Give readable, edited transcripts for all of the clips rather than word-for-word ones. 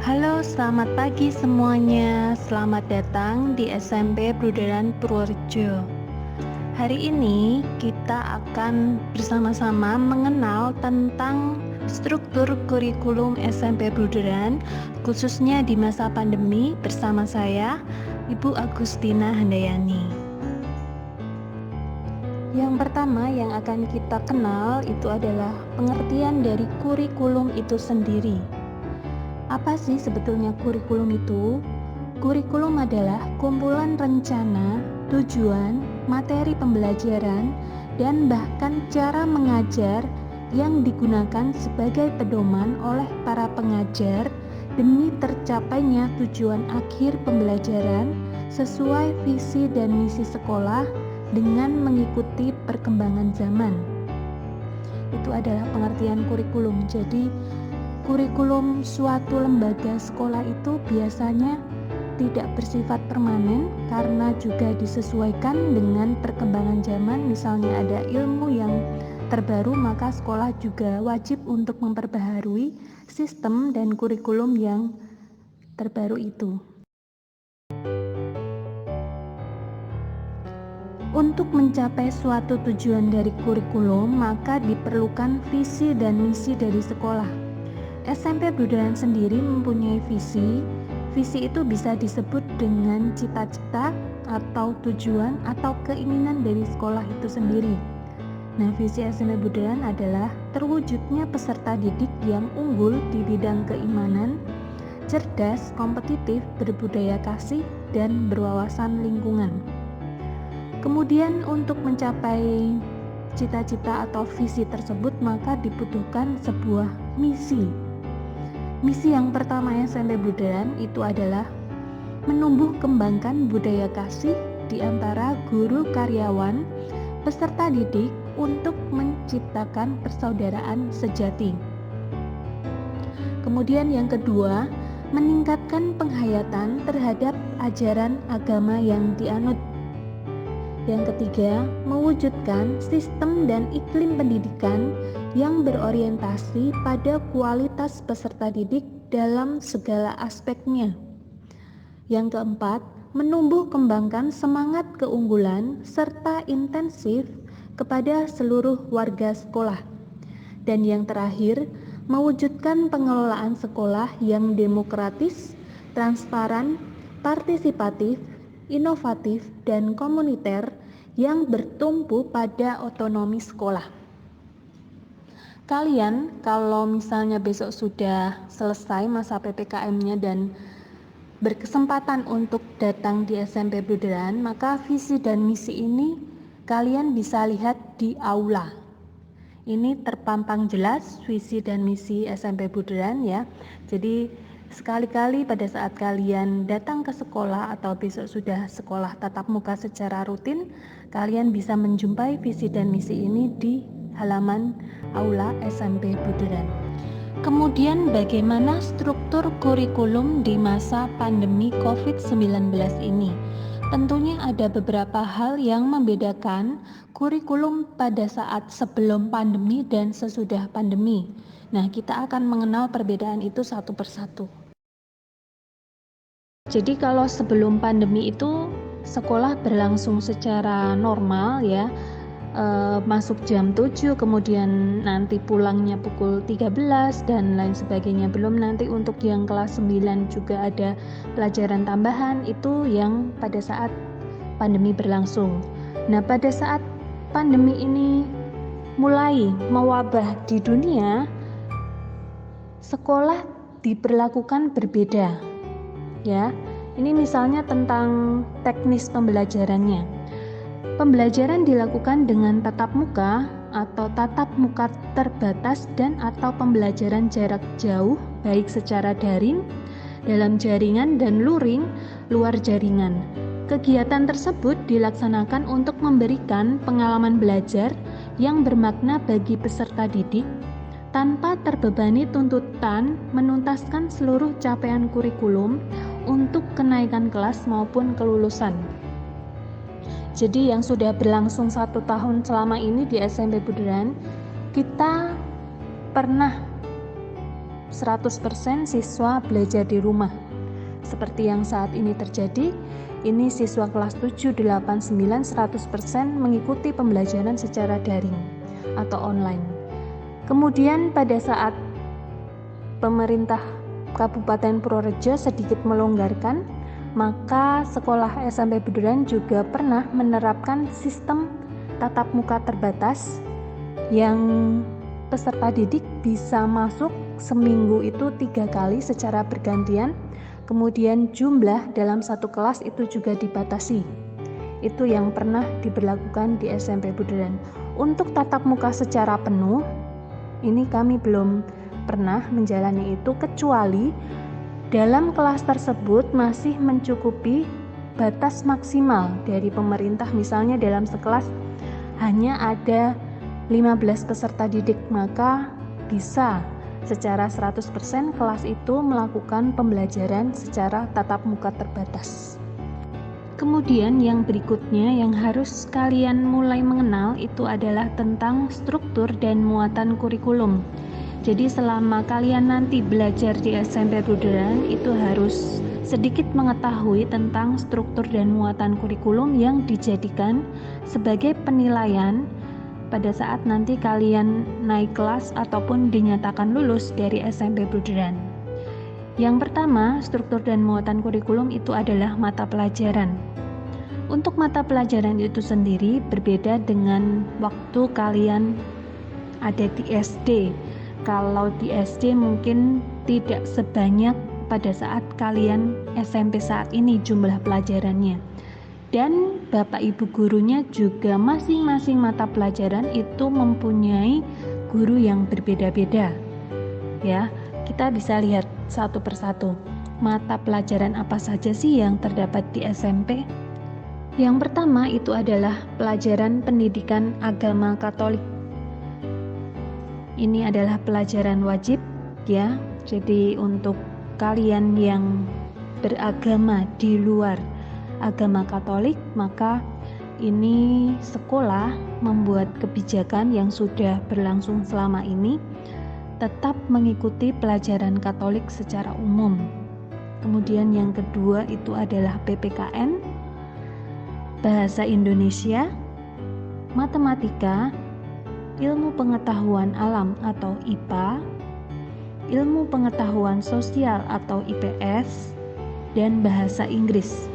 Halo, selamat pagi semuanya. Selamat datang di SMP Bruderan Purworejo. Hari ini kita akan bersama-sama mengenal tentang struktur kurikulum SMP Bruderan, khususnya di masa pandemi bersama saya, Ibu Agustina Handayani. Yang pertama yang akan kita kenal itu adalah pengertian dari kurikulum itu sendiri. Apa sih sebetulnya kurikulum itu? Kurikulum adalah kumpulan rencana, tujuan, materi pembelajaran, dan bahkan cara mengajar yang digunakan sebagai pedoman oleh para pengajar demi tercapainya tujuan akhir pembelajaran sesuai visi dan misi sekolah dengan mengikuti perkembangan zaman. Itu adalah pengertian kurikulum. Jadi kurikulum suatu lembaga sekolah itu biasanya tidak bersifat permanen karena juga disesuaikan dengan perkembangan zaman. Misalnya ada ilmu yang terbaru, maka sekolah juga wajib untuk memperbaharui sistem dan kurikulum yang terbaru itu. Untuk mencapai suatu tujuan dari kurikulum, maka diperlukan visi dan misi dari sekolah. SMP Bruderan sendiri mempunyai visi. Visi itu bisa disebut dengan cita-cita atau tujuan atau keinginan dari sekolah itu sendiri. Nah, visi SMP Bruderan adalah terwujudnya peserta didik yang unggul di bidang keimanan, cerdas, kompetitif, berbudaya kasih, dan berwawasan lingkungan. Kemudian untuk mencapai cita-cita atau visi tersebut maka dibutuhkan sebuah misi. Misi yang pertama SMP Bruderan itu adalah menumbuh kembangkan budaya kasih di antara guru, karyawan, peserta didik untuk menciptakan persaudaraan sejati. Kemudian yang kedua, meningkatkan penghayatan terhadap ajaran agama yang dianut. Yang ketiga, mewujudkan sistem dan iklim pendidikan yang berorientasi pada kualitas peserta didik dalam segala aspeknya. Yang keempat, menumbuh kembangkan semangat keunggulan serta intensif kepada seluruh warga sekolah. Dan yang terakhir, mewujudkan pengelolaan sekolah yang demokratis, transparan, partisipatif, inovatif, dan komuniter yang bertumpu pada otonomi sekolah. Kalian kalau misalnya besok sudah selesai masa PPKM-nya dan berkesempatan untuk datang di SMP Bruderan, maka visi dan misi ini kalian bisa lihat di aula. Ini terpampang jelas visi dan misi SMP Bruderan ya. Jadi sekali-kali pada saat kalian datang ke sekolah atau besok sudah sekolah tatap muka secara rutin, kalian bisa menjumpai visi dan misi ini di halaman aula SMP Bruderan. Kemudian bagaimana struktur kurikulum di masa pandemi COVID-19 ini? Tentunya ada beberapa hal yang membedakan kurikulum pada saat sebelum pandemi dan sesudah pandemi. Nah, kita akan mengenal perbedaan itu satu persatu. Jadi kalau sebelum pandemi itu sekolah berlangsung secara normal ya, masuk jam 7, kemudian nanti pulangnya pukul 13 dan lain sebagainya. Belum nanti untuk yang kelas 9 juga ada pelajaran tambahan, itu yang pada saat pandemi berlangsung. Nah, pada saat pandemi ini mulai mewabah di dunia, sekolah diperlakukan berbeda. Ya, ini misalnya tentang teknis pembelajarannya. Pembelajaran dilakukan dengan tatap muka atau tatap muka terbatas dan atau pembelajaran jarak jauh baik secara daring, dalam jaringan dan luring, luar jaringan. Kegiatan tersebut dilaksanakan untuk memberikan pengalaman belajar yang bermakna bagi peserta didik tanpa terbebani tuntutan menuntaskan seluruh capaian kurikulum untuk kenaikan kelas maupun kelulusan. Jadi yang sudah berlangsung 1 tahun selama ini di SMP Bruderan, kita pernah 100% siswa belajar di rumah. Seperti yang saat ini terjadi, ini siswa kelas 7, 8, 9 100% mengikuti pembelajaran secara daring atau online. Kemudian pada saat pemerintah Kabupaten Purworejo sedikit melonggarkan, maka sekolah SMP Buderan juga pernah menerapkan sistem tatap muka terbatas yang peserta didik bisa masuk seminggu itu 3 kali secara bergantian. Kemudian jumlah dalam satu kelas itu juga dibatasi. Itu yang pernah diberlakukan di SMP Buderan. Untuk tatap muka secara penuh, ini kami belum pernah menjalani itu, kecuali dalam kelas tersebut masih mencukupi batas maksimal dari pemerintah. Misalnya dalam sekelas hanya ada 15 peserta didik, maka bisa secara 100% kelas itu melakukan pembelajaran secara tatap muka terbatas. Kemudian yang berikutnya yang harus kalian mulai mengenal itu adalah tentang struktur dan muatan kurikulum. Jadi selama kalian nanti belajar di SMP Buderan itu harus sedikit mengetahui tentang struktur dan muatan kurikulum yang dijadikan sebagai penilaian pada saat nanti kalian naik kelas ataupun dinyatakan lulus dari SMP Buderan. Yang pertama, struktur dan muatan kurikulum itu adalah mata pelajaran. Untuk mata pelajaran itu sendiri berbeda dengan waktu kalian ada di SD. Kalau di SD mungkin tidak sebanyak pada saat kalian SMP saat ini jumlah pelajarannya. Dan Bapak Ibu gurunya juga masing-masing mata pelajaran itu mempunyai guru yang berbeda-beda. Ya, kita bisa lihat satu persatu. Mata pelajaran apa saja sih yang terdapat di SMP? Yang pertama itu adalah pelajaran pendidikan agama Katolik. Ini adalah pelajaran wajib ya. Jadi untuk kalian yang beragama di luar agama Katolik, maka ini sekolah membuat kebijakan yang sudah berlangsung selama ini tetap mengikuti pelajaran Katolik secara umum. Kemudian yang kedua itu adalah PPKN, bahasa Indonesia, matematika, ilmu pengetahuan alam atau IPA, ilmu pengetahuan sosial atau IPS, dan bahasa Inggris.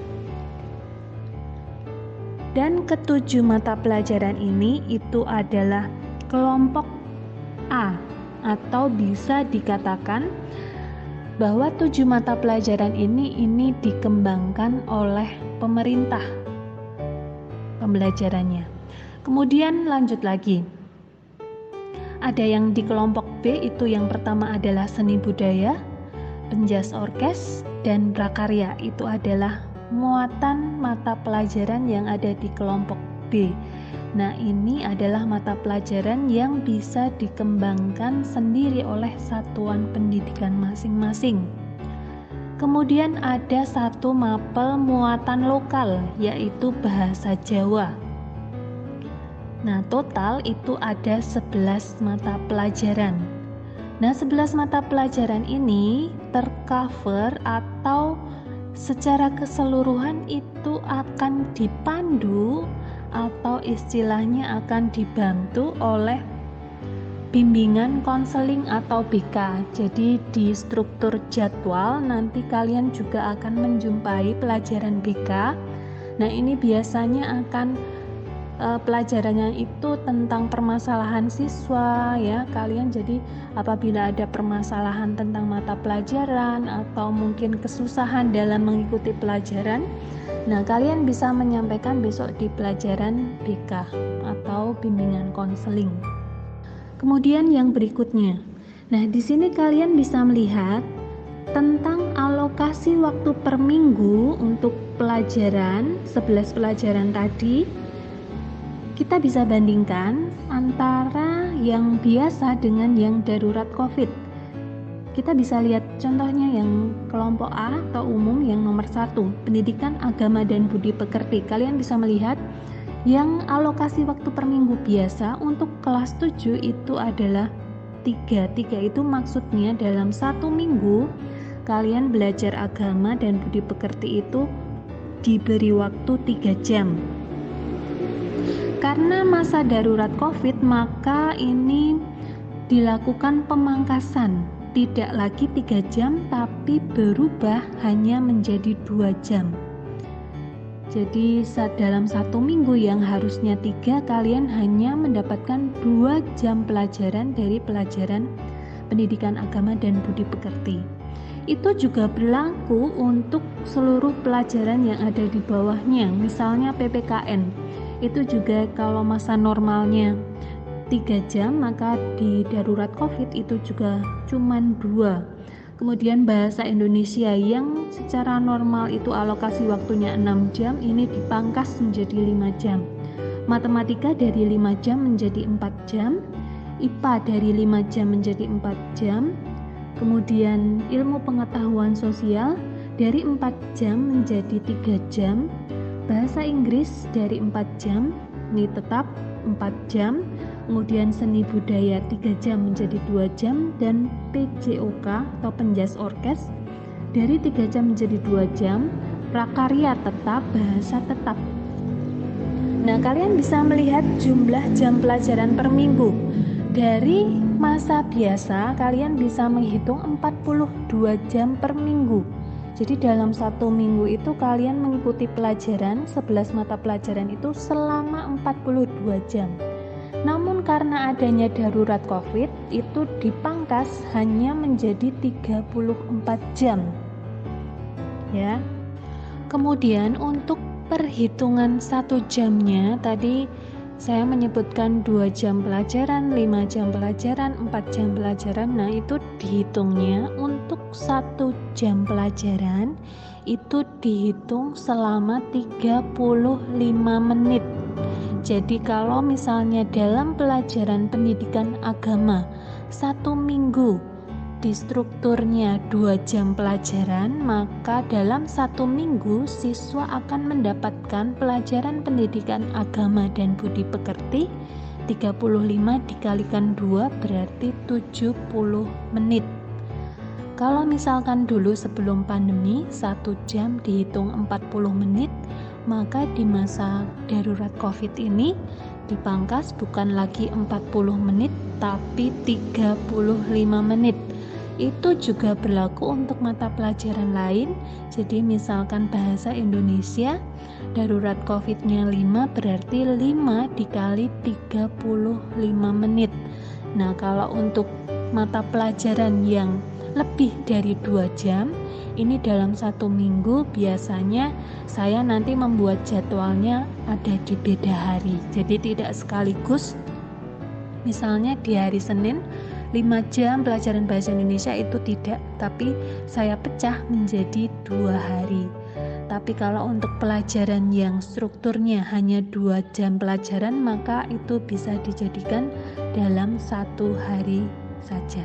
Dan ketujuh mata pelajaran ini itu adalah kelompok A, atau bisa dikatakan bahwa 7 mata pelajaran ini dikembangkan oleh pemerintah pembelajarannya. Kemudian lanjut lagi. Ada yang di kelompok B, itu yang pertama adalah seni budaya, penjas orkes, dan prakarya. Itu adalah muatan mata pelajaran yang ada di kelompok B. Nah, ini adalah mata pelajaran yang bisa dikembangkan sendiri oleh satuan pendidikan masing-masing. Kemudian ada satu mapel muatan lokal, yaitu bahasa Jawa. Nah, total itu ada 11 mata pelajaran. Nah, 11 mata pelajaran ini tercover atau secara keseluruhan itu akan dipandu atau istilahnya akan dibantu oleh bimbingan konseling atau BK. Jadi di struktur jadwal nanti kalian juga akan menjumpai pelajaran BK. Nah, ini biasanya akan pelajarannya itu tentang permasalahan siswa ya. Kalian jadi apabila ada permasalahan tentang mata pelajaran atau mungkin kesusahan dalam mengikuti pelajaran, nah kalian bisa menyampaikan besok di pelajaran BK atau bimbingan konseling. Kemudian yang berikutnya. Nah, di sini kalian bisa melihat tentang alokasi waktu per minggu untuk pelajaran 11 pelajaran tadi. Kita bisa bandingkan antara yang biasa dengan yang darurat COVID. Kita bisa lihat contohnya yang kelompok A atau umum yang nomor 1, pendidikan agama dan budi pekerti. Kalian bisa melihat yang alokasi waktu per minggu biasa untuk kelas 7 itu adalah 3 itu maksudnya dalam 1 minggu kalian belajar agama dan budi pekerti itu diberi waktu 3 jam. Karena masa darurat COVID, maka ini dilakukan pemangkasan, tidak lagi 3 jam tapi berubah hanya menjadi 2 jam. Jadi dalam 1 minggu yang harusnya 3, kalian hanya mendapatkan 2 jam pelajaran dari pelajaran pendidikan agama dan budi pekerti. Itu juga berlaku untuk seluruh pelajaran yang ada di bawahnya, misalnya PPKN. Itu juga kalau masa normalnya 3 jam, maka di darurat COVID itu juga cuman 2. Kemudian bahasa Indonesia yang secara normal itu alokasi waktunya 6 jam, ini dipangkas menjadi 5 jam. Matematika dari 5 jam menjadi 4 jam, IPA dari 5 jam menjadi 4 jam, kemudian ilmu pengetahuan sosial dari 4 jam menjadi 3 jam, bahasa Inggris dari 4 jam, ini tetap 4 jam, kemudian seni budaya 3 jam menjadi 2 jam, dan PJOK atau penjas orkes dari 3 jam menjadi 2 jam, prakarya tetap, bahasa tetap. Nah, kalian bisa melihat jumlah jam pelajaran per minggu. Dari masa biasa kalian bisa menghitung 42 jam per minggu. Jadi dalam 1 minggu itu kalian mengikuti pelajaran 11 mata pelajaran itu selama 42 jam. Namun karena adanya darurat COVID, itu dipangkas hanya menjadi 34 jam. Ya. Kemudian untuk perhitungan 1 jamnya tadi saya menyebutkan 2 jam pelajaran, 5 jam pelajaran, 4 jam pelajaran. Nah, itu dihitungnya untuk 1 jam pelajaran itu dihitung selama 35 menit. Jadi kalau misalnya dalam pelajaran pendidikan agama 1 minggu di strukturnya 2 jam pelajaran, maka dalam 1 minggu siswa akan mendapatkan pelajaran pendidikan agama dan budi pekerti 35 dikalikan 2 berarti 70 menit. Kalau misalkan dulu sebelum pandemi 1 jam dihitung 40 menit, maka di masa darurat COVID ini dipangkas bukan lagi 40 menit tapi 35 menit. Itu juga berlaku untuk mata pelajaran lain. Jadi misalkan bahasa Indonesia darurat COVID-nya 5 berarti 5 dikali 35 menit. Nah, kalau untuk mata pelajaran yang lebih dari 2 jam, ini dalam 1 minggu biasanya saya nanti membuat jadwalnya ada di beda hari. Jadi tidak sekaligus. Misalnya di hari Senin 5 jam pelajaran bahasa Indonesia itu tidak, tapi saya pecah menjadi 2 hari. Tapi kalau untuk pelajaran yang strukturnya hanya 2 jam pelajaran, maka itu bisa dijadikan dalam 1 hari saja.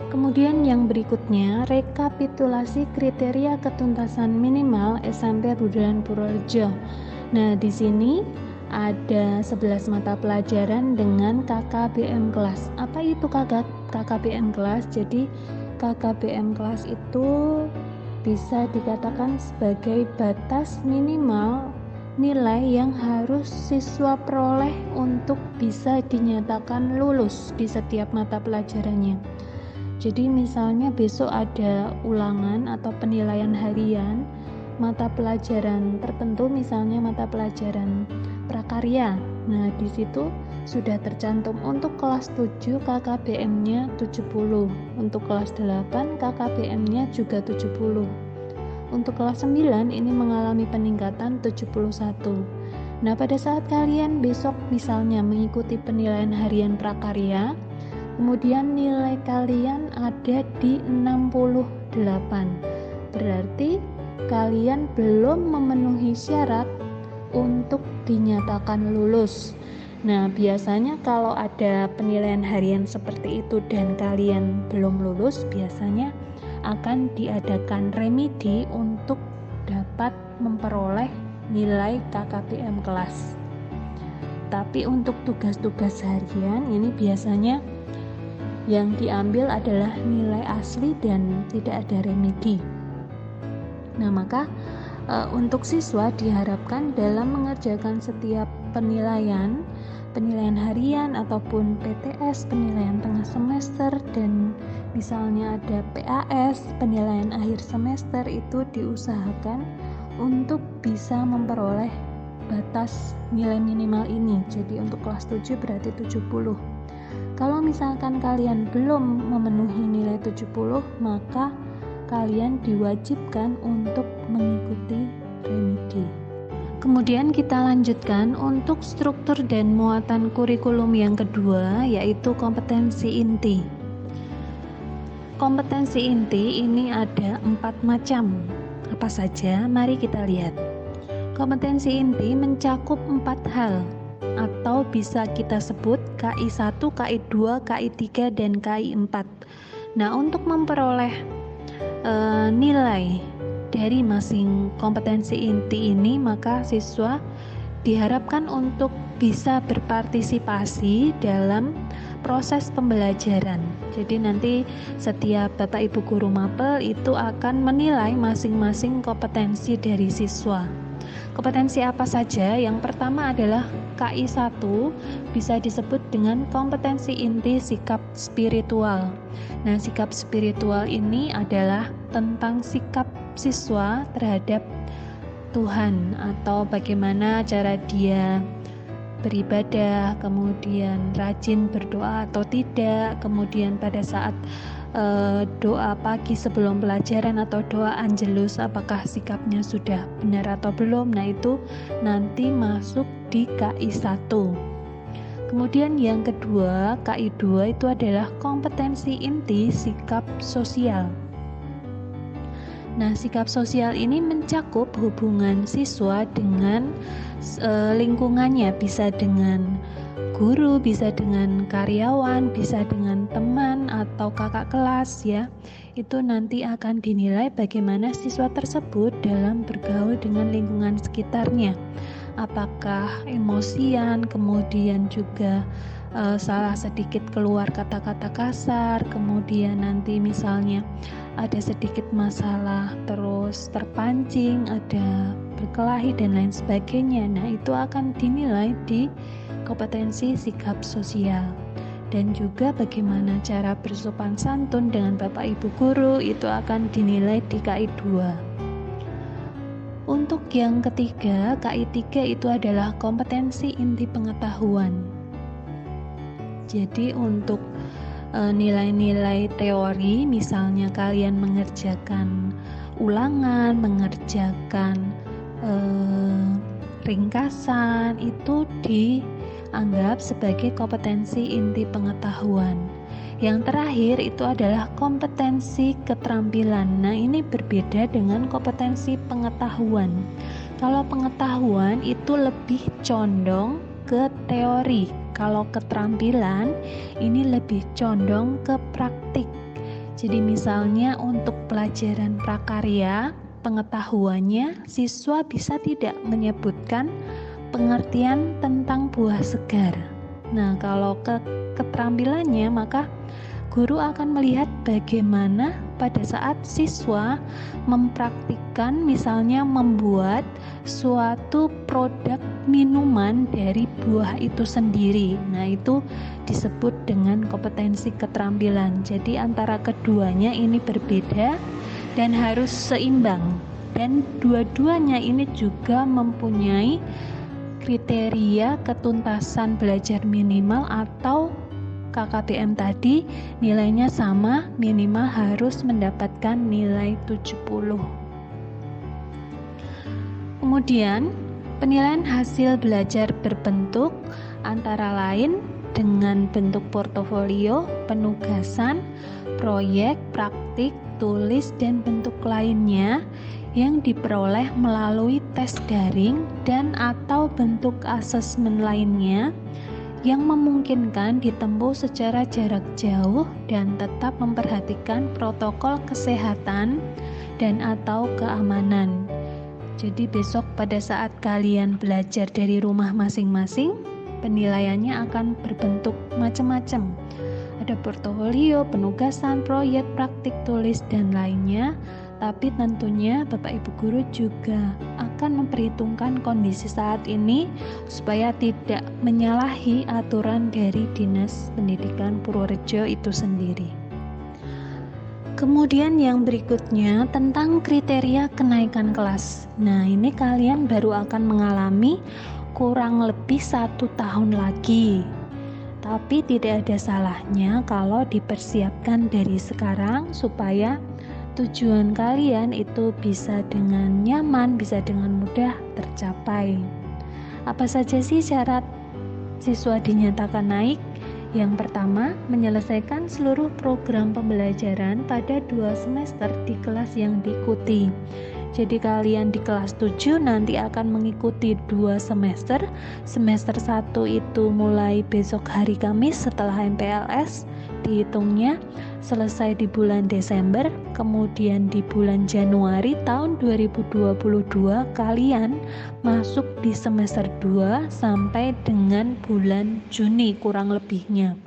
Kemudian yang berikutnya, rekapitulasi kriteria ketuntasan minimal SMP Budayan Purworejo. Nah, di sini ada 11 mata pelajaran dengan KKBM kelas. Apa itu KKBM kelas? Jadi KKBM kelas itu bisa dikatakan sebagai batas minimal nilai yang harus siswa peroleh untuk bisa dinyatakan lulus di setiap mata pelajarannya. Jadi misalnya besok ada ulangan atau penilaian harian mata pelajaran tertentu, misalnya mata pelajaran prakarya. Nah, di situ sudah tercantum untuk kelas 7 KKBM-nya 70, untuk kelas 8 KKBM-nya juga 70. Untuk kelas 9 ini mengalami peningkatan 71. Nah, pada saat kalian besok misalnya mengikuti penilaian harian prakarya, kemudian nilai kalian ada di 68. Berarti kalian belum memenuhi syarat untuk dinyatakan lulus. Nah, biasanya kalau ada penilaian harian seperti itu dan kalian belum lulus, biasanya akan diadakan remedi untuk dapat memperoleh nilai KKBM kelas. Tapi untuk tugas-tugas harian ini biasanya yang diambil adalah nilai asli dan tidak ada remedi. Nah, maka untuk siswa diharapkan dalam mengerjakan setiap penilaian harian ataupun PTS, penilaian tengah semester, dan misalnya ada PAS, penilaian akhir semester, itu diusahakan untuk bisa memperoleh batas nilai minimal ini. Jadi untuk kelas 7 berarti 70. Kalau misalkan kalian belum memenuhi nilai 70, maka kalian diwajibkan untuk mengikuti remedi. Kemudian kita lanjutkan untuk struktur dan muatan kurikulum yang kedua, yaitu kompetensi inti. Kompetensi inti ini ada 4 macam. Apa saja? Mari kita lihat. Kompetensi inti mencakup 4 hal, atau bisa kita sebut KI1, KI2, KI3, dan KI4. Nah, untuk memperoleh nilai dari masing kompetensi inti ini, maka siswa diharapkan untuk bisa berpartisipasi dalam proses pembelajaran. Jadi nanti setiap Bapak Ibu guru mapel itu akan menilai masing-masing kompetensi dari siswa. Kompetensi apa saja? Yang pertama adalah KI1, bisa disebut dengan kompetensi inti sikap spiritual. Nah, sikap spiritual ini adalah tentang sikap siswa terhadap Tuhan, atau bagaimana cara dia beribadah, kemudian rajin berdoa atau tidak, kemudian pada saat doa pagi sebelum pelajaran atau doa angelus, apakah sikapnya sudah benar atau belum. Nah, itu nanti masuk di KI1. Kemudian yang kedua, KI2 itu adalah kompetensi inti sikap sosial. Nah, sikap sosial ini mencakup hubungan siswa dengan lingkungannya, bisa dengan guru, bisa dengan karyawan, bisa dengan teman atau kakak kelas ya. Itu nanti akan dinilai bagaimana siswa tersebut dalam bergaul dengan lingkungan sekitarnya. Apakah emosian, kemudian juga salah sedikit keluar kata-kata kasar, kemudian nanti misalnya ada sedikit masalah terus terpancing, ada berkelahi dan lain sebagainya. Nah, itu akan dinilai di kompetensi sikap sosial. Dan juga bagaimana cara bersopan santun dengan Bapak Ibu guru, itu akan dinilai di KI2. Untuk yang ketiga, KI3 itu adalah kompetensi inti pengetahuan. Jadi untuk nilai-nilai teori, misalnya kalian mengerjakan ulangan, mengerjakan ringkasan, itu dianggap sebagai kompetensi inti pengetahuan. Yang terakhir itu adalah kompetensi keterampilan. Nah, ini berbeda dengan kompetensi pengetahuan. Kalau pengetahuan itu lebih condong ke teori. Kalau keterampilan ini lebih condong ke praktik. Jadi misalnya untuk pelajaran prakarya, pengetahuannya siswa bisa tidak menyebutkan pengertian tentang buah segar. Nah, kalau keterampilannya, maka guru akan melihat bagaimana pada saat siswa mempraktikkan, misalnya membuat suatu produk minuman dari buah itu sendiri. Nah, itu disebut dengan kompetensi keterampilan. Jadi antara keduanya ini berbeda dan harus seimbang. Dan dua-duanya ini juga mempunyai kriteria ketuntasan belajar minimal atau KKBM tadi, nilainya sama, minimal harus mendapatkan nilai 70. Kemudian, penilaian hasil belajar berbentuk antara lain dengan bentuk portofolio, penugasan, proyek, praktik, tulis, dan bentuk lainnya yang diperoleh melalui tes daring dan atau bentuk asesmen lainnya yang memungkinkan ditempuh secara jarak jauh dan tetap memperhatikan protokol kesehatan dan atau keamanan. Jadi besok pada saat kalian belajar dari rumah masing-masing, penilaiannya akan berbentuk macam-macam. ada portofolio, penugasan, proyek, praktik tulis, dan lainnya. Tapi tentunya Bapak Ibu Guru juga akan memperhitungkan kondisi saat ini supaya tidak menyalahi aturan dari Dinas Pendidikan Purworejo itu sendiri. Kemudian yang berikutnya tentang kriteria kenaikan kelas. Nah, ini kalian baru akan mengalami kurang lebih 1 tahun lagi. Tapi tidak ada salahnya kalau dipersiapkan dari sekarang supaya tujuan kalian itu bisa dengan nyaman, bisa dengan mudah tercapai. Apa saja sih syarat siswa dinyatakan naik? Yang pertama, menyelesaikan seluruh program pembelajaran pada 2 semester di kelas yang diikuti. Jadi kalian di kelas 7 nanti akan mengikuti 2 semester. Semester 1 itu mulai besok hari Kamis setelah MPLS, dihitungnya selesai di bulan Desember, kemudian di bulan Januari tahun 2022 kalian masuk di semester 2 sampai dengan bulan Juni kurang lebihnya.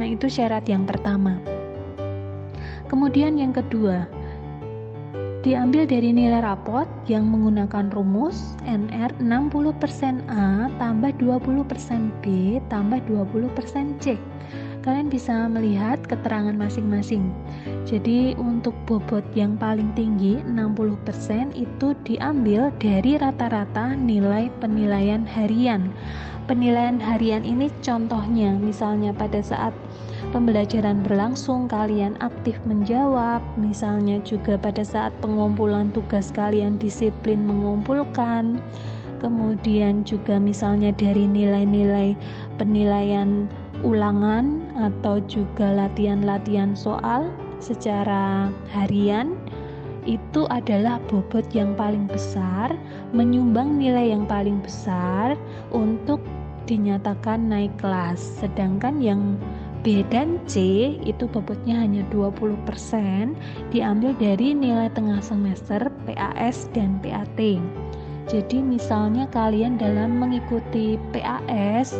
Nah, itu syarat yang pertama. Kemudian yang kedua, diambil dari nilai rapot yang menggunakan rumus NR 60% A tambah 20% B tambah 20% C. Kalian bisa melihat keterangan masing-masing. Jadi untuk bobot yang paling tinggi 60% itu diambil dari rata-rata nilai penilaian harian. Penilaian harian ini contohnya misalnya pada saat pembelajaran berlangsung kalian aktif menjawab, misalnya juga pada saat pengumpulan tugas kalian disiplin mengumpulkan, kemudian juga misalnya dari nilai-nilai penilaian ulangan atau juga latihan-latihan soal secara harian, itu adalah bobot yang paling besar, menyumbang nilai yang paling besar untuk dinyatakan naik kelas. Sedangkan yang B dan C itu bobotnya hanya 20%, diambil dari nilai tengah semester PAS dan PAT. Jadi misalnya kalian dalam mengikuti PAS,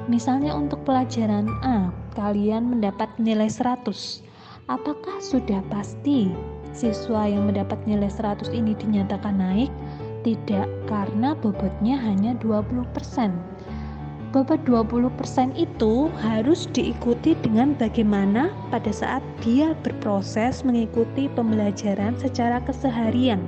misalnya untuk pelajaran A, kalian mendapat nilai 100. Apakah sudah pasti siswa yang mendapat nilai 100 ini dinyatakan naik? Tidak, karena bobotnya hanya 20%. Bobot 20% itu harus diikuti dengan bagaimana pada saat dia berproses mengikuti pembelajaran secara keseharian.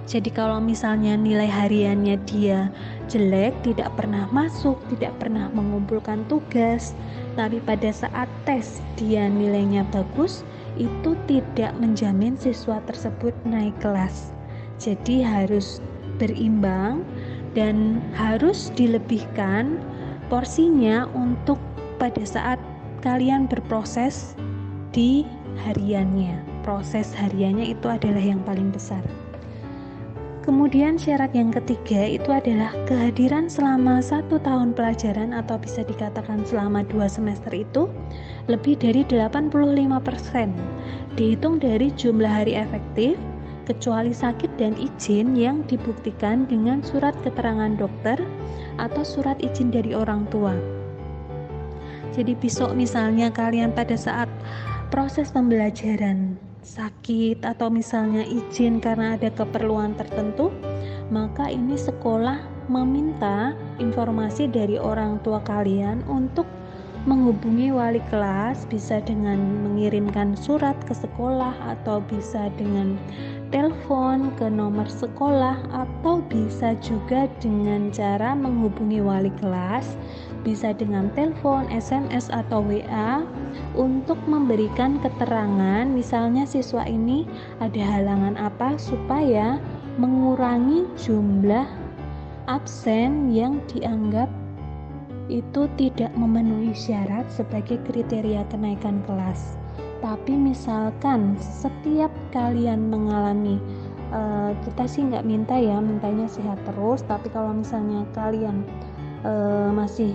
Jadi kalau misalnya nilai hariannya dia jelek, tidak pernah masuk, tidak pernah mengumpulkan tugas, tapi pada saat tes dia nilainya bagus, itu tidak menjamin siswa tersebut naik kelas. Jadi harus berimbang dan harus dilebihkan porsinya untuk pada saat kalian berproses di hariannya. Proses hariannya itu adalah yang paling besar. Kemudian syarat yang ketiga itu adalah kehadiran selama 1 tahun pelajaran atau bisa dikatakan selama 2 semester itu lebih dari 85%. Dihitung dari jumlah hari efektif, kecuali sakit dan izin yang dibuktikan dengan surat keterangan dokter atau surat izin dari orang tua. Jadi besok misalnya kalian pada saat proses pembelajaran sakit atau misalnya izin karena ada keperluan tertentu, maka ini sekolah meminta informasi dari orang tua kalian untuk menghubungi wali kelas, bisa dengan mengirimkan surat ke sekolah atau bisa dengan telepon ke nomor sekolah atau bisa juga dengan cara menghubungi wali kelas, bisa dengan telepon, SMS atau WA untuk memberikan keterangan misalnya siswa ini ada halangan apa supaya mengurangi jumlah absen yang dianggap itu tidak memenuhi syarat sebagai kriteria kenaikan kelas. Tapi misalkan setiap kalian mengalami kita sih nggak minta ya, mintanya sehat terus, tapi kalau misalnya kalian masih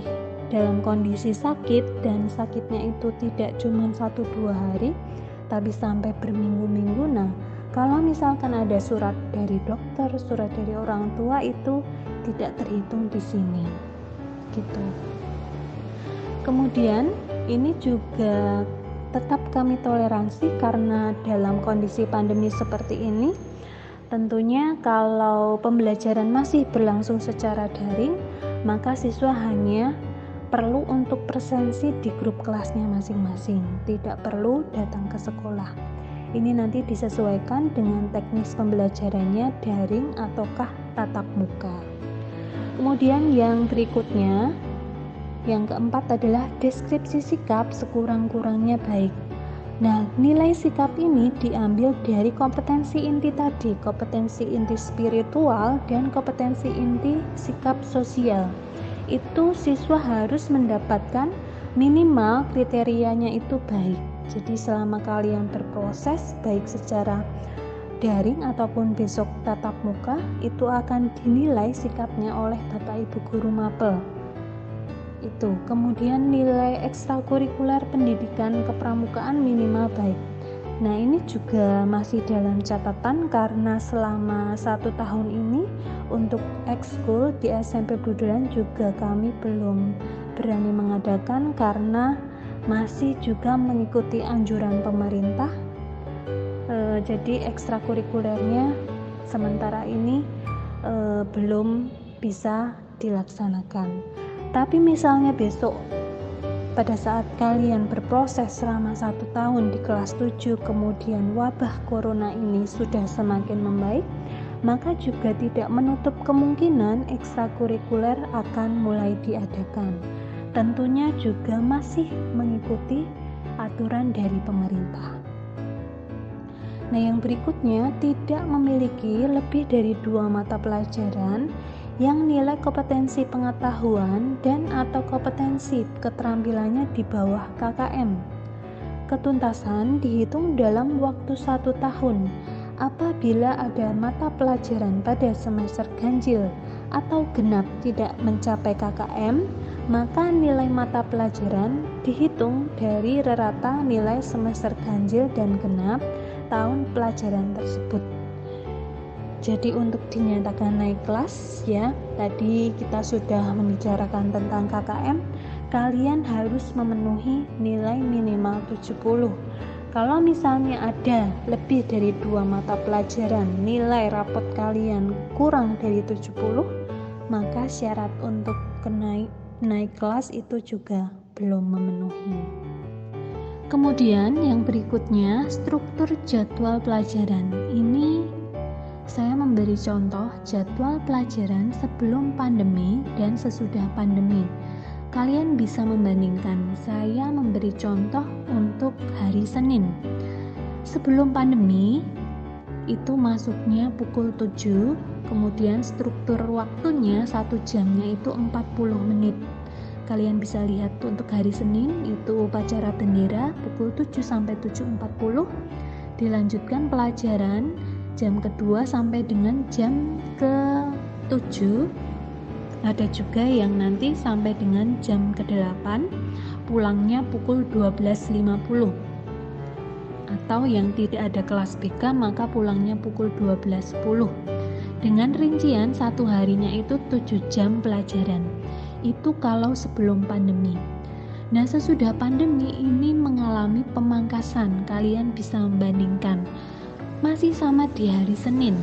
dalam kondisi sakit dan sakitnya itu tidak cuma 1-2 hari tapi sampai berminggu-minggu, nah kalau misalkan ada surat dari dokter, surat dari orang tua itu tidak terhitung di sini gitu. Kemudian Ini juga tetap kami toleransi karena dalam kondisi pandemi seperti ini, tentunya kalau pembelajaran masih berlangsung secara daring, maka siswa hanya perlu untuk presensi di grup kelasnya masing-masing, tidak perlu datang ke sekolah. Ini nanti disesuaikan dengan teknis pembelajarannya daring ataukah tatap muka. Kemudian yang berikutnya, yang keempat adalah deskripsi sikap sekurang-kurangnya baik. Nah, nilai sikap ini diambil dari kompetensi inti tadi, kompetensi inti spiritual dan kompetensi inti sikap sosial. Itu siswa harus mendapatkan minimal kriterianya itu baik. Jadi selama kalian berproses baik secara daring ataupun besok tatap muka, itu akan dinilai sikapnya oleh Bapak Ibu guru mapel. Itu. Kemudian nilai ekstrakurikuler pendidikan kepramukaan minimal baik. Nah, ini juga masih dalam catatan karena selama 1 tahun ini untuk ekskul di SMP Buduran juga kami belum berani mengadakan karena masih juga mengikuti anjuran pemerintah. Jadi ekstrakurikulernya sementara ini belum bisa dilaksanakan. Tapi misalnya besok pada saat kalian berproses selama 1 tahun di kelas 7, kemudian wabah corona ini sudah semakin membaik, maka juga tidak menutup kemungkinan ekstrakurikuler akan mulai diadakan. Tentunya juga masih mengikuti aturan dari pemerintah. Nah, yang berikutnya tidak memiliki lebih dari 2 mata pelajaran yang nilai kompetensi pengetahuan dan atau kompetensi keterampilannya di bawah KKM. Ketuntasan dihitung dalam waktu 1 tahun. Apabila ada mata pelajaran pada semester ganjil atau genap tidak mencapai KKM, maka nilai mata pelajaran dihitung dari rata nilai semester ganjil dan genap tahun pelajaran tersebut. Jadi untuk dinyatakan naik kelas ya, tadi kita sudah membicarakan tentang KKM, kalian harus memenuhi nilai minimal 70. Kalau misalnya ada lebih dari 2 mata pelajaran nilai rapot kalian kurang dari 70, maka syarat untuk naik kelas itu juga belum memenuhi. Kemudian yang berikutnya, struktur jadwal pelajaran. Ini saya memberi contoh jadwal pelajaran sebelum pandemi dan sesudah pandemi. Kalian bisa membandingkan. Saya memberi contoh untuk hari Senin. Sebelum pandemi, itu masuknya pukul 7, kemudian struktur waktunya 1 jamnya itu 40 menit. Kalian bisa lihat untuk hari Senin, itu upacara bendera pukul 7 sampai 7.40, dilanjutkan pelajaran jam kedua sampai dengan jam ke-7. Ada juga yang nanti sampai dengan jam ke-8, pulangnya pukul 12.50. Atau yang tidak ada kelas BK maka pulangnya pukul 12.10. Dengan rincian 1 harinya itu 7 jam pelajaran. Itu kalau sebelum pandemi. Nah, sesudah pandemi ini mengalami pemangkasan. Kalian bisa membandingkan. Masih sama di hari Senin.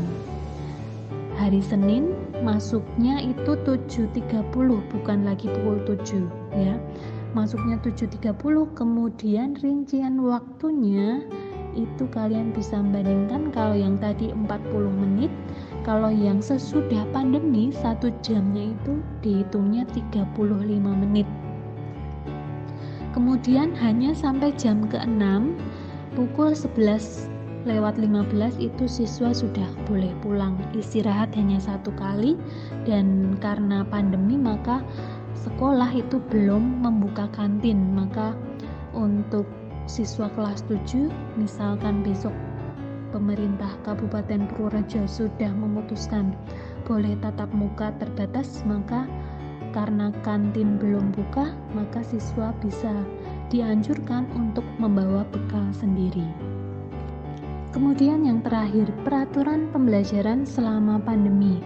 Hari Senin masuknya itu 7.30, bukan lagi pukul 7 ya. Masuknya 7.30, kemudian rincian waktunya itu kalian bisa membandingkan. Kalau yang tadi 40 menit, kalau yang sesudah pandemi 1 jamnya itu dihitungnya 35 menit. Kemudian hanya sampai jam ke-6, pukul 11 lewat 15 itu siswa sudah boleh pulang. Istirahat hanya 1 kali, dan karena pandemi maka sekolah itu belum membuka kantin. Maka untuk siswa kelas 7, misalkan besok pemerintah Kabupaten Purworejo sudah memutuskan boleh tatap muka terbatas, maka karena kantin belum buka, maka siswa bisa dianjurkan untuk membawa bekal sendiri. Kemudian yang terakhir, peraturan pembelajaran selama pandemi.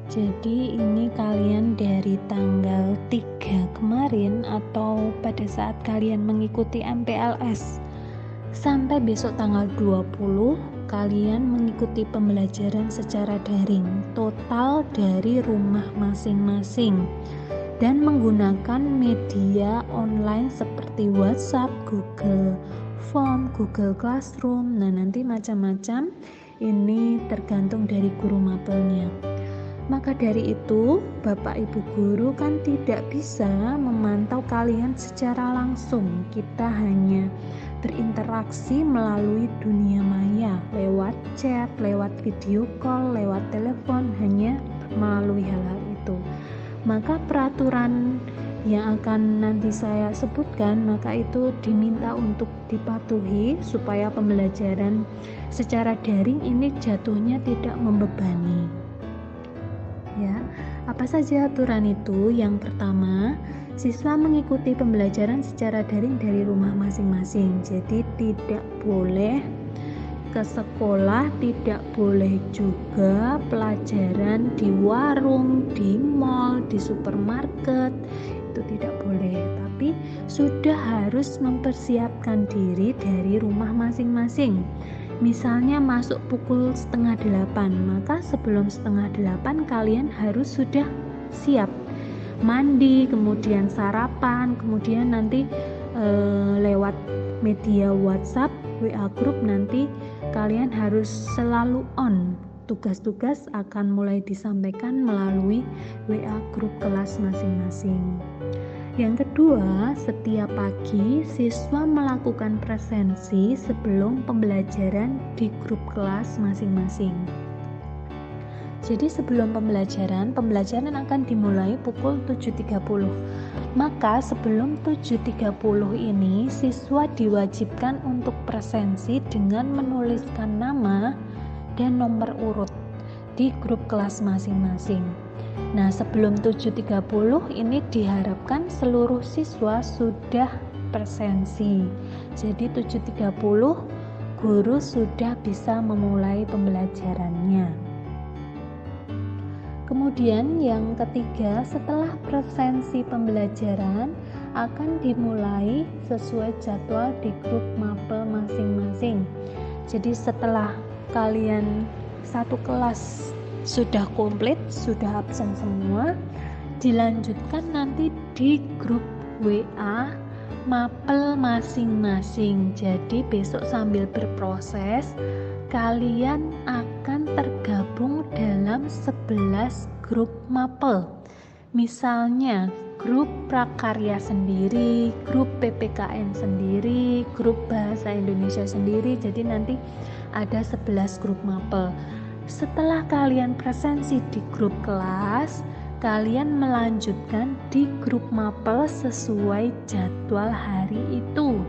Jadi ini kalian dari tanggal 3 kemarin atau pada saat kalian mengikuti MPLS sampai besok tanggal 20 kalian mengikuti pembelajaran secara daring total dari rumah masing-masing dan menggunakan media online seperti WhatsApp, Google Form, Google Classroom. Nah, nanti macam-macam, ini tergantung dari guru mapelnya. Maka dari itu, Bapak Ibu guru kan tidak bisa memantau kalian secara langsung. Kita hanya berinteraksi melalui dunia maya, lewat chat, lewat video call, lewat telepon, hanya melalui hal-hal itu. Maka peraturan yang akan nanti saya sebutkan, maka itu diminta untuk dipatuhi supaya pembelajaran secara daring ini jatuhnya tidak membebani. Ya, apa saja aturan itu? Yang pertama, siswa mengikuti pembelajaran secara daring dari rumah masing-masing. Jadi tidak boleh ke sekolah, tidak boleh juga pelajaran di warung, di mall, di supermarket. Itu tidak boleh. Tapi sudah harus mempersiapkan diri dari rumah masing-masing. Misalnya masuk pukul 7:30, maka sebelum 7:30 kalian harus sudah siap mandi, kemudian sarapan, kemudian nanti lewat media WhatsApp, WA group nanti kalian harus selalu on. Tugas-tugas akan mulai disampaikan melalui WA group kelas masing-masing. Yang kedua, setiap pagi siswa melakukan presensi sebelum pembelajaran di grup kelas masing-masing. Jadi sebelum pembelajaran akan dimulai pukul 7.30. Maka sebelum 7.30 ini siswa diwajibkan untuk presensi dengan menuliskan nama dan nomor urut di grup kelas masing-masing. Nah, sebelum 7.30 ini diharapkan seluruh siswa sudah presensi. Jadi 7.30 guru sudah bisa memulai pembelajarannya. Kemudian yang ketiga, setelah presensi pembelajaran akan dimulai sesuai jadwal di grup mapel masing-masing. Jadi setelah kalian satu kelas sudah komplit, sudah absen semua, dilanjutkan nanti di grup WA mapel masing-masing. Jadi besok sambil berproses kalian akan tergabung dalam 11 grup mapel. Misalnya grup prakarya sendiri, grup PPKN sendiri, grup bahasa Indonesia sendiri. Jadi nanti ada 11 grup mapel. Setelah kalian presensi di grup kelas, kalian melanjutkan di grup mapel sesuai jadwal hari itu.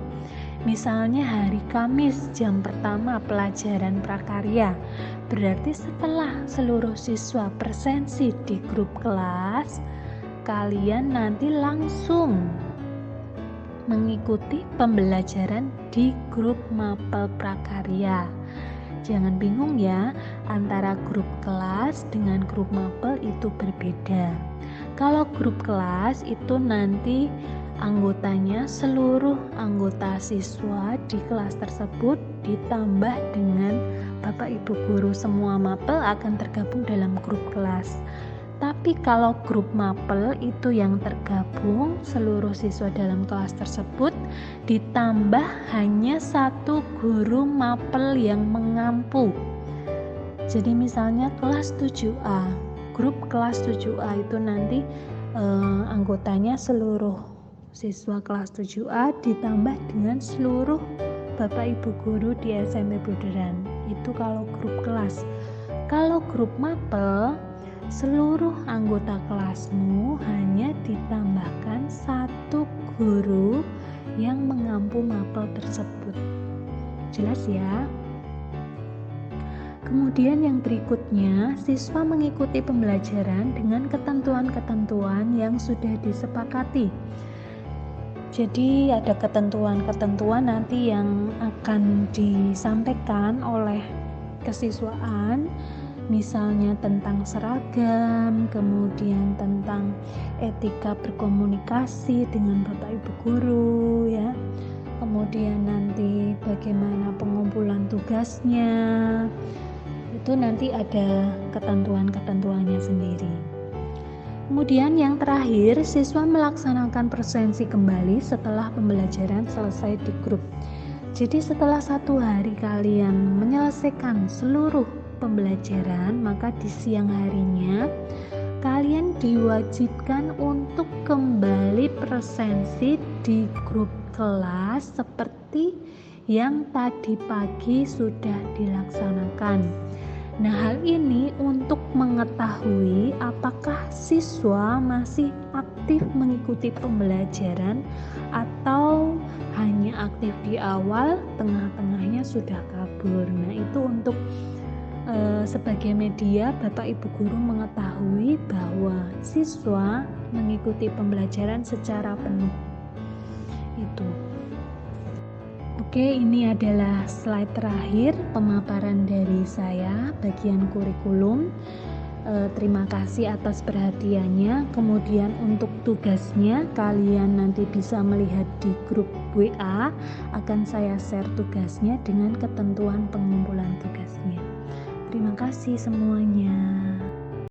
Misalnya hari Kamis jam pertama pelajaran prakarya. Berarti setelah seluruh siswa presensi di grup kelas, kalian nanti langsung mengikuti pembelajaran di grup mapel prakarya. Jangan bingung ya, antara grup kelas dengan grup mapel itu berbeda. Kalau grup kelas itu nanti anggotanya seluruh anggota siswa di kelas tersebut ditambah dengan Bapak Ibu guru, semua mapel akan tergabung dalam grup kelas. Tapi kalau grup mapel itu yang tergabung seluruh siswa dalam kelas tersebut ditambah hanya satu guru mapel yang mengampu. Jadi misalnya kelas 7A, grup kelas 7A itu nanti anggotanya seluruh siswa kelas 7A ditambah dengan seluruh Bapak Ibu guru di SMP Buderan. Itu kalau grup kelas. Kalau grup mapel, seluruh anggota kelasmu hanya ditambahkan satu guru yang mengampu mapel tersebut. Jelas ya? Kemudian yang berikutnya, siswa mengikuti pembelajaran dengan ketentuan-ketentuan yang sudah disepakati. Jadi ada ketentuan-ketentuan nanti yang akan disampaikan oleh kesiswaan misalnya tentang seragam, kemudian tentang etika berkomunikasi dengan Bapak Ibu guru ya. Kemudian nanti bagaimana pengumpulan tugasnya. Itu nanti ada ketentuan-ketentuannya sendiri. Kemudian yang terakhir, siswa melaksanakan presensi kembali setelah pembelajaran selesai di grup. Jadi setelah 1 hari kalian menyelesaikan seluruh pembelajaran, maka di siang harinya kalian diwajibkan untuk kembali presensi di grup kelas seperti yang tadi pagi sudah dilaksanakan. Nah, hal ini untuk mengetahui apakah siswa masih aktif mengikuti pembelajaran atau hanya aktif di awal, tengah-tengahnya sudah kabur. Nah, itu untuk sebagai media Bapak Ibu guru mengetahui bahwa siswa mengikuti pembelajaran secara penuh. Itu. Oke, ini adalah slide terakhir pemaparan dari saya bagian kurikulum. Terima kasih atas perhatiannya. Kemudian untuk tugasnya kalian nanti bisa melihat di grup WA, akan saya share tugasnya dengan ketentuan pengumpulan tugasnya. Terima kasih semuanya.